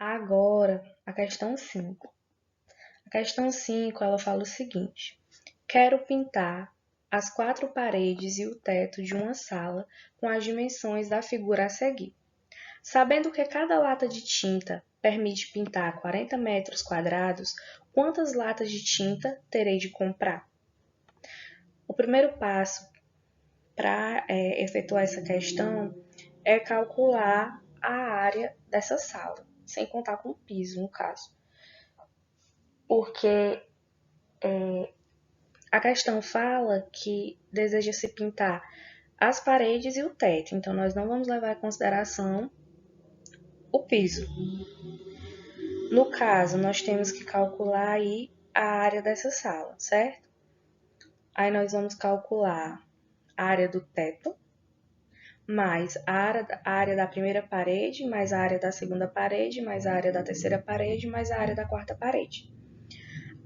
Agora, a questão 5. A questão 5, ela fala o seguinte: quero pintar as 4 paredes e o teto de uma sala com as dimensões da figura a seguir. Sabendo que cada lata de tinta permite pintar 40 metros quadrados, quantas latas de tinta terei de comprar? O primeiro passo para efetuar essa questão é calcular a área dessa sala, sem contar com o piso, no caso. Porque a questão fala que deseja-se pintar as paredes e o teto, então nós não vamos levar em consideração o piso. No caso, nós temos que calcular aí a área dessa sala, certo? Aí nós vamos calcular a área do teto, mais a área da primeira parede, mais a área da segunda parede, mais a área da terceira parede, mais a área da quarta parede.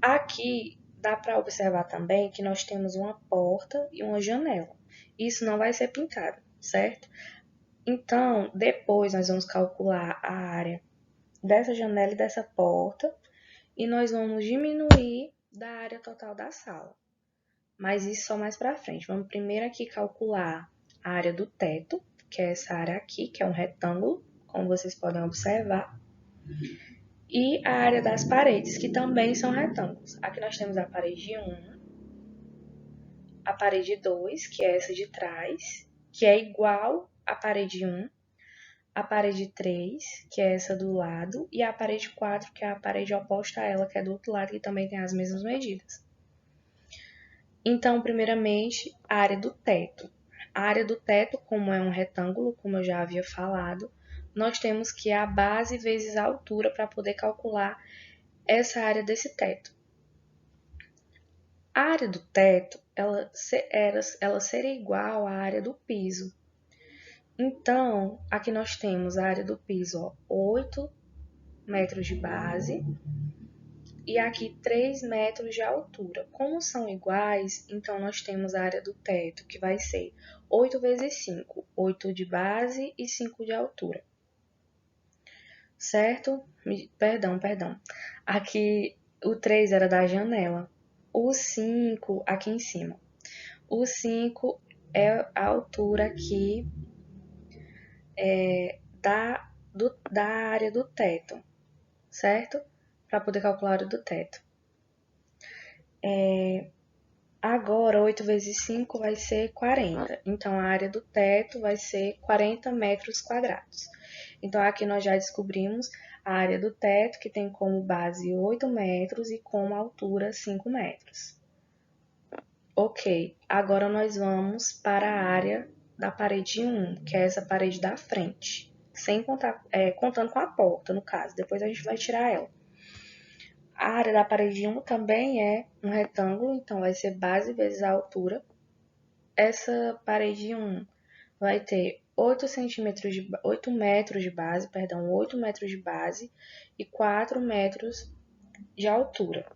Aqui dá para observar também que nós temos uma porta e uma janela. Isso não vai ser pintado, certo? Então, depois nós vamos calcular a área dessa janela e dessa porta e nós vamos diminuir da área total da sala. Mas isso só mais para frente. Vamos primeiro aqui calcular a área do teto, que é essa área aqui, que é um retângulo, como vocês podem observar. E a área das paredes, que também são retângulos. Aqui nós temos a parede 1, a parede 2, que é essa de trás, que é igual à parede 1, a parede 3, que é essa do lado, e a parede 4, que é a parede oposta a ela, que é do outro lado, que também tem as mesmas medidas. Então, primeiramente, a área do teto. A área do teto, como é um retângulo, como eu já havia falado, nós temos que a base vezes a altura para poder calcular essa área desse teto. A área do teto, ela seria igual à área do piso. Então, aqui nós temos a área do piso, 8 metros de base, e aqui 3 metros de altura. Como são iguais, então nós temos a área do teto, que vai ser 8 vezes 5, 8 de base e 5 de altura. Certo? Perdão. Aqui o 3 era da janela. O 5 aqui em cima. O 5 é a altura aqui da área do teto, certo? Para poder calcular a área do teto. Agora, 8 vezes 5 vai ser 40. Então, a área do teto vai ser 40 metros quadrados. Então, aqui nós já descobrimos a área do teto, que tem como base 8 metros e como altura 5 metros. Ok, agora nós vamos para a área da parede 1, que é essa parede da frente. Sem contar, contando com a porta, no caso. Depois a gente vai tirar ela. A área da parede 1 também é um retângulo, então vai ser base vezes a altura. Essa parede 1 vai ter 8 metros de base, 8 metros de base e 4 metros de altura,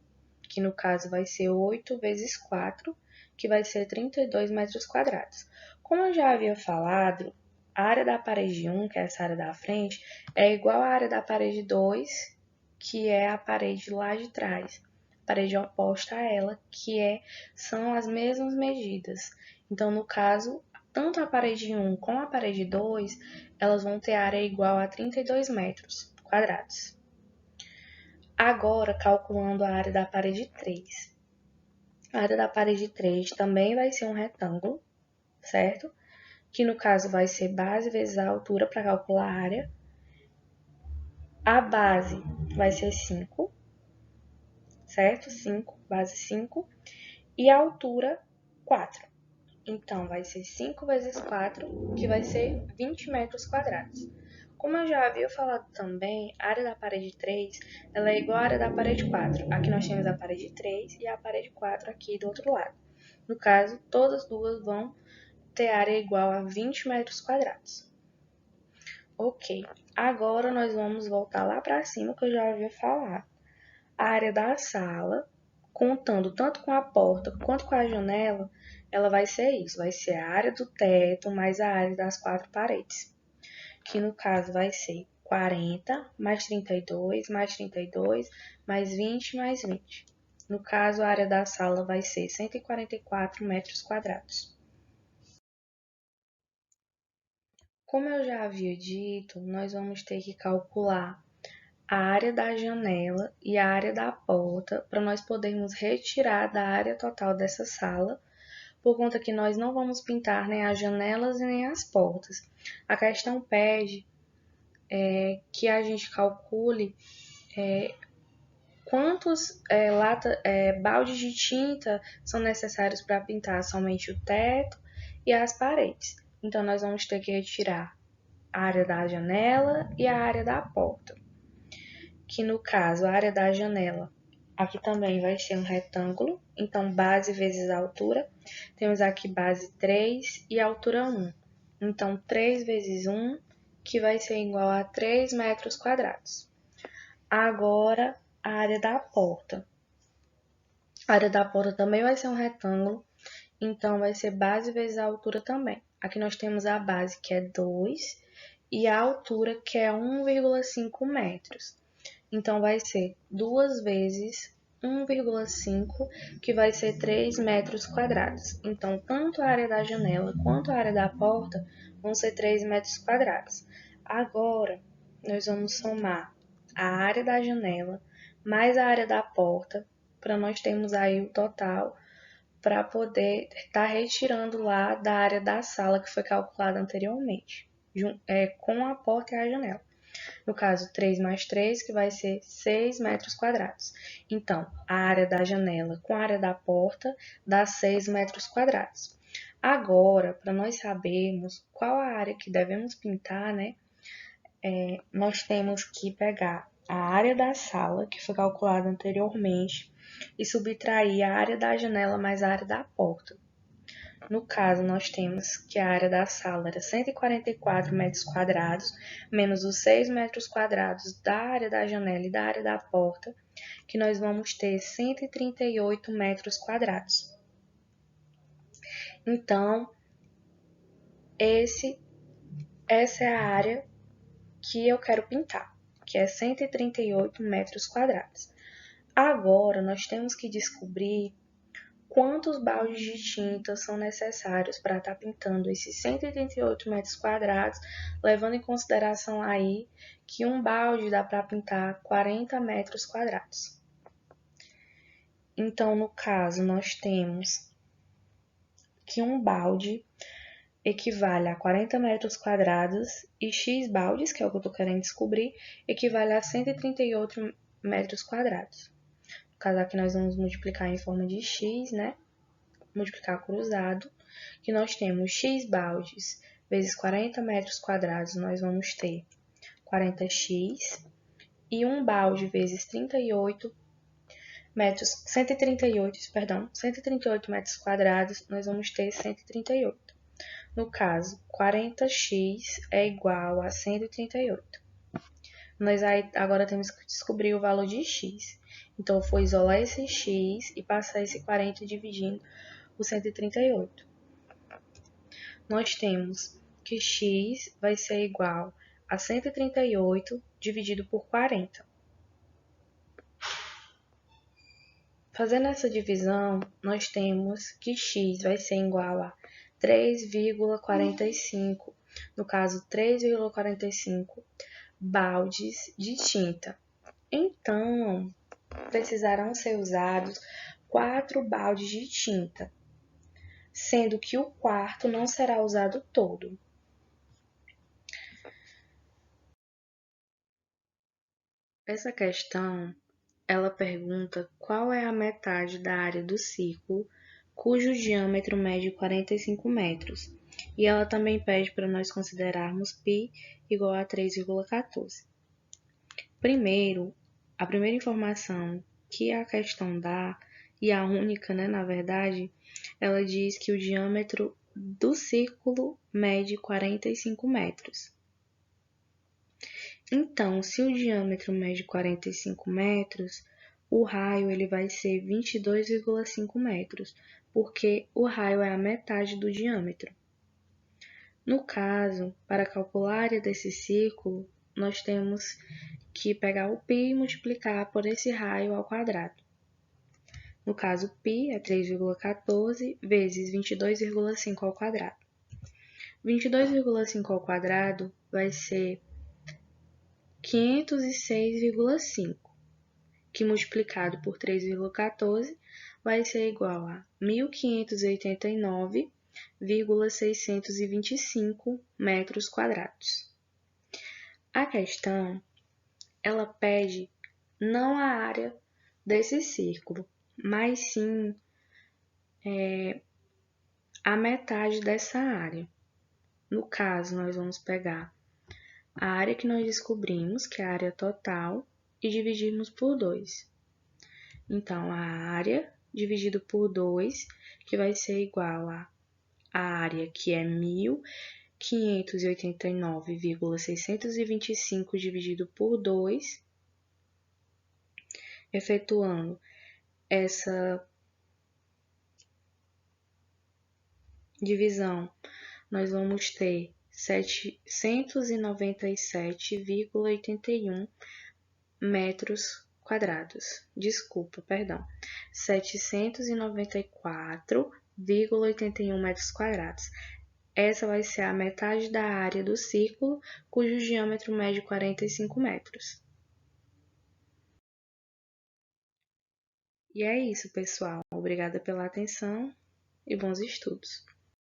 que no caso vai ser 8 vezes 4, que vai ser 32 metros quadrados. Como eu já havia falado, a área da parede 1, que é essa área da frente, é igual à área da parede 2, que é a parede lá de trás, a parede oposta a ela, são as mesmas medidas. Então, no caso, tanto a parede 1 como a parede 2, elas vão ter área igual a 32 metros quadrados. Agora, calculando a área da parede 3. A área da parede 3 também vai ser um retângulo, certo? Que no caso vai ser base vezes a altura para calcular a área. A base vai ser 5, certo? 5, base 5. E a altura, 4. Então, vai ser 5 vezes 4, que vai ser 20 metros quadrados. Como eu já havia falado também, a área da parede 3 ela é igual à área da parede 4. Aqui nós temos a parede 3 e a parede 4 aqui do outro lado. No caso, todas duas vão ter área igual a 20 metros quadrados. Ok, agora nós vamos voltar lá para cima que eu já havia falado. A área da sala, contando tanto com a porta quanto com a janela, ela vai ser isso, vai ser a área do teto mais a área das 4 paredes, que no caso vai ser 40, mais 32, mais 32, mais 20, mais 20. No caso, a área da sala vai ser 144 metros quadrados. Como eu já havia dito, nós vamos ter que calcular a área da janela e a área da porta para nós podermos retirar da área total dessa sala, por conta que nós não vamos pintar nem as janelas e nem as portas. A questão pede que a gente calcule quantos baldes de tinta são necessários para pintar somente o teto e as paredes. Então, nós vamos ter que retirar a área da janela e a área da porta. Que no caso, a área da janela, aqui também vai ser um retângulo, então base vezes a altura. Temos aqui base 3 e altura 1. Então, 3 vezes 1, que vai ser igual a 3 metros quadrados. Agora, a área da porta. A área da porta também vai ser um retângulo, então vai ser base vezes a altura também. Aqui nós temos a base, que é 2, e a altura, que é 1,5 metros. Então, vai ser 2 vezes 1,5, que vai ser 3 metros quadrados. Então, tanto a área da janela quanto a área da porta vão ser 3 metros quadrados. Agora, nós vamos somar a área da janela mais a área da porta, para nós termos aí o total, para poder estar retirando lá da área da sala que foi calculada anteriormente, com a porta e a janela. No caso, 3 mais 3, que vai ser 6 metros quadrados. Então, a área da janela com a área da porta dá 6 metros quadrados. Agora, para nós sabermos qual a área que devemos pintar, né? Nós temos que pegar a área da sala, que foi calculada anteriormente, e subtrair a área da janela mais a área da porta. No caso, nós temos que a área da sala era 144 metros quadrados, menos os 6 metros quadrados da área da janela e da área da porta, que nós vamos ter 138 metros quadrados. Então, essa é a área que eu quero pintar, que é 138 metros quadrados. Agora, nós temos que descobrir quantos baldes de tinta são necessários para estar pintando esses 138 metros quadrados, levando em consideração aí que um balde dá para pintar 40 metros quadrados. Então, no caso, nós temos que um balde equivale a 40 metros quadrados e X baldes, que é o que eu estou querendo descobrir, equivale a 138 metros quadrados. No caso, aqui nós vamos multiplicar em forma de X, né? Multiplicar cruzado, que nós temos X baldes vezes 40 metros quadrados, nós vamos ter 40x, e um balde vezes 138 metros quadrados, nós vamos ter 138. No caso, 40x é igual a 138. Nós agora temos que descobrir o valor de x. Então, eu vou isolar esse x e passar esse 40 dividindo o 138. Nós temos que x vai ser igual a 138 dividido por 40. Fazendo essa divisão, nós temos que x vai ser igual a 3,45, no caso 3,45 baldes de tinta. Então, precisarão ser usados 4 baldes de tinta, sendo que o quarto não será usado todo. Essa questão, ela pergunta qual é a metade da área do círculo cujo diâmetro mede 45 metros. E ela também pede para nós considerarmos π igual a 3,14. Primeiro, a primeira informação que a questão dá, e a única, né, na verdade, ela diz que o diâmetro do círculo mede 45 metros. Então, se o diâmetro mede 45 metros, o raio ele vai ser 22,5 metros, porque o raio é a metade do diâmetro. No caso, para calcular a área desse círculo, nós temos que pegar o π e multiplicar por esse raio ao quadrado. No caso, π é 3,14 vezes 22,5 ao quadrado. 22,5 ao quadrado vai ser 506,5, que multiplicado por 3,14 vai ser igual a 1.589,625 metros quadrados. A questão, ela pede não a área desse círculo, mas sim a metade dessa área. No caso, nós vamos pegar a área que nós descobrimos, que é a área total, e dividirmos por 2. Então, a área dividido por 2, que vai ser igual a área que é 1.589,625 dividido por 2, efetuando essa divisão, nós vamos ter 797,81 metros quadrados. Desculpa, perdão. 794,81 metros quadrados. Essa vai ser a metade da área do círculo, cujo diâmetro mede 45 metros. E é isso, pessoal. Obrigada pela atenção e bons estudos.